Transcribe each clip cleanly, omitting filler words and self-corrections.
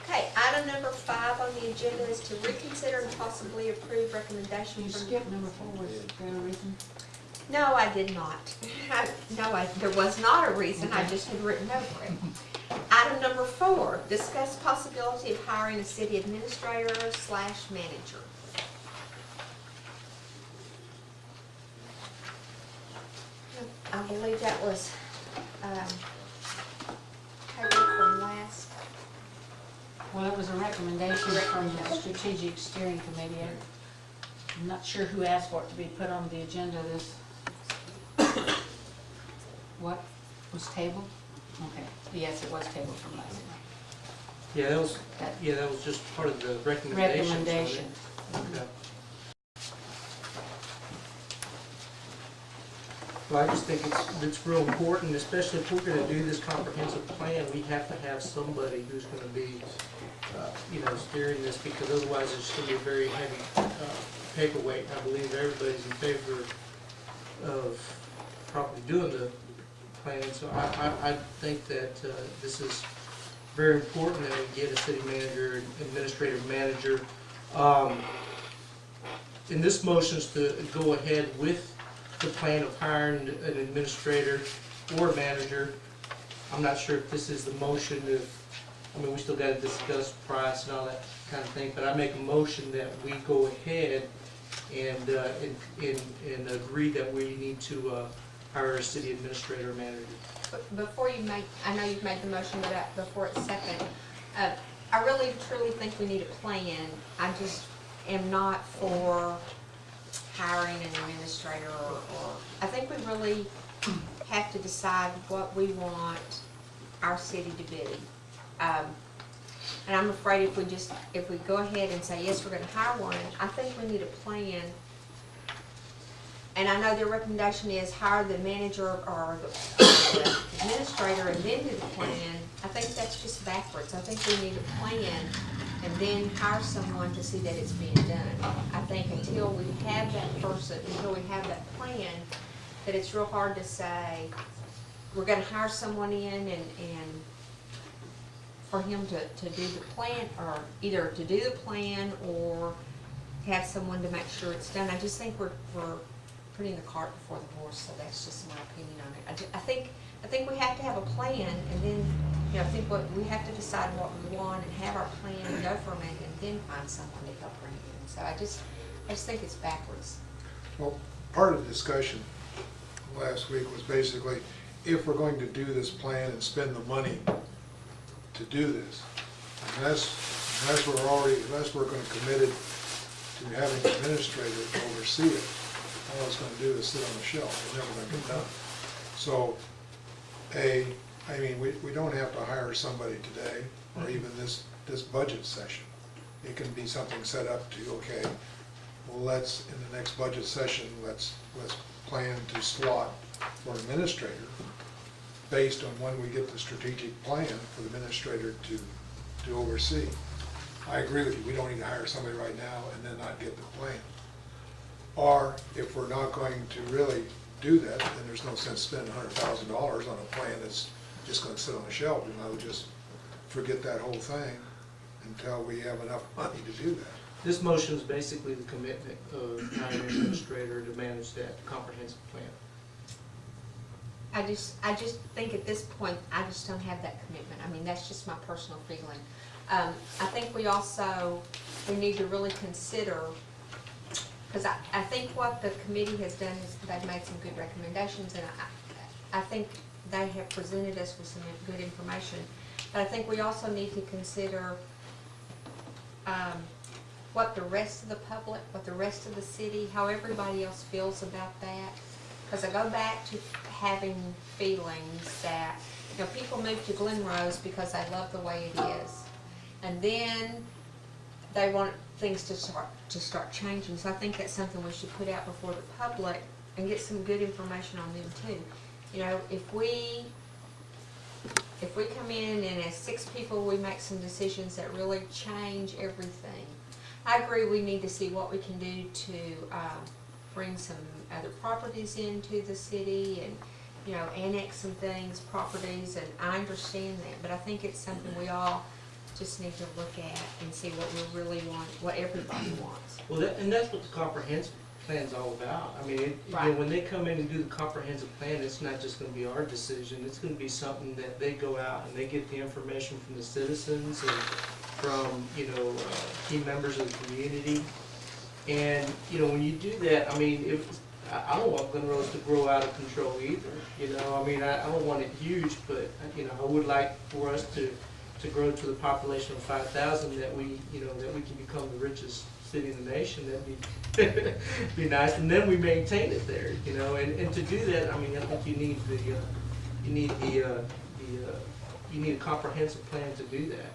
Okay, item number 5 on the agenda is to reconsider and possibly approve recommendation You from... skipped number 4, was there a reason? No, I did not. There was not a reason, I just had written over it. Item number 4, discuss possibility of hiring a city administrator / manager. I believe that was, tabled from last. Well, it was a recommendation from the Strategic Steering Committee. I'm not sure who asked for it to be put on the agenda this. What was tabled? Okay, yes, it was tabled from last night. Yeah, that was just part of the recommendations. Recommendation. Okay. Well, I just think it's real important, especially if we're gonna do this comprehensive plan, we have to have somebody who's gonna be, steering this, because otherwise it's gonna be a very heavy, paperweight. I believe everybody's in favor of probably doing the plan, so I think that, this is very important that we get a city manager, administrative manager. In this motion is to go ahead with the plan of hiring an administrator or manager. I'm not sure if this is the motion we still gotta discuss price and all that kind of thing, but I make a motion that we go ahead and agree that we need to hire a city administrator or manager. Before you make, I know you've made the motion, but before it's second, I really truly think we need a plan. I just am not for hiring an administrator or I think we really have to decide what we want our city to be. And I'm afraid if we go ahead and say, yes, we're gonna hire one, I think we need a plan. And I know their recommendation is hire the manager or the administrator and then do the plan. I think that's just backwards. I think we need a plan and then hire someone to see that it's being done. I think until we have that person, until we have that plan, that it's real hard to say, we're gonna hire someone in and for him to do the plan, or either to do the plan or have someone to make sure it's done. I just think we're putting the cart before the horse, so that's just my opinion on it. I think we have to have a plan, and then, I think we have to decide what we want and have our plan and go from it, and then find someone to help bring it in. So I just think it's backwards. Well, part of the discussion last week was basically, if we're going to do this plan and spend the money to do this, unless we're going to committed to having an administrator oversee it, all it's going to do is sit on the shelf. It's never going to get done. So, we don't have to hire somebody today, or even this budget session. It can be something set up to, okay, well, let's, in the next budget session, let's plan to slot for an administrator based on when we get the strategic plan for the administrator to oversee. I agree with you, we don't need to hire somebody right now and then not get the plan. Or if we're not going to really do that, then there's no sense spending $100,000 on a plan that's just going to sit on a shelf. Just forget that whole thing until we have enough money to do that. This motion is basically the commitment of hiring an administrator to manage that comprehensive plan. I just think at this point, I just don't have that commitment. That's just my personal feeling. I think we need to really consider, because I think what the committee has done is they've made some good recommendations, and I think they have presented us with some good information. But I think we also need to consider what the rest of the public, what the rest of the city, how everybody else feels about that. Because I go back to having feelings that, people move to Glen Rose because they love the way it is. And then they want things to start changing. So I think that's something we should put out before the public and get some good information on them too. If we come in and as 6 people we make some decisions that really change everything, I agree we need to see what we can do to bring some other properties into the city and, annex some things, properties, and I understand that, but I think it's something we all just need to look at and see what we really want, what everybody wants. Well, and that's what the comprehensive plan's all about. I mean, you know, Right. when they come in and do the comprehensive plan, it's not just gonna be our decision, it's gonna be something that they go out and they get the information from the citizens and from, you know, key members of the community. And, you know, when you do that, I mean, I don't want Glen Rose to grow out of control either, you know, I mean, I don't want it huge, but, you know, I would like for us to grow to the population of 5,000, that we, you know, that we can become the richest city in the nation. That'd be nice, and then we maintain it there, you know, and to do that, I mean, I think you need a comprehensive plan to do that,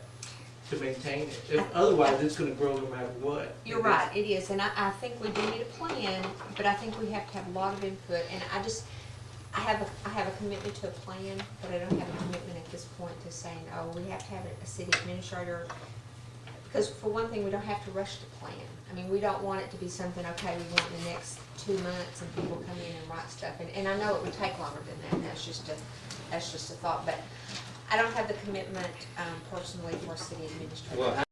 to maintain it. Otherwise, it's gonna grow no matter what. You're right, it is, and I think we do need a plan, but I think we have to have a lot of input, and I have a commitment to a plan, but I don't have a commitment at this point to saying, oh, we have to have a city administrator. Because for one thing, we don't have to rush the plan. I mean, we don't want it to be something, okay, we want in the next 2 months and people come in and write stuff. And I know it would take longer than that, and that's just a thought, but I don't have the commitment personally for city administrator. Well,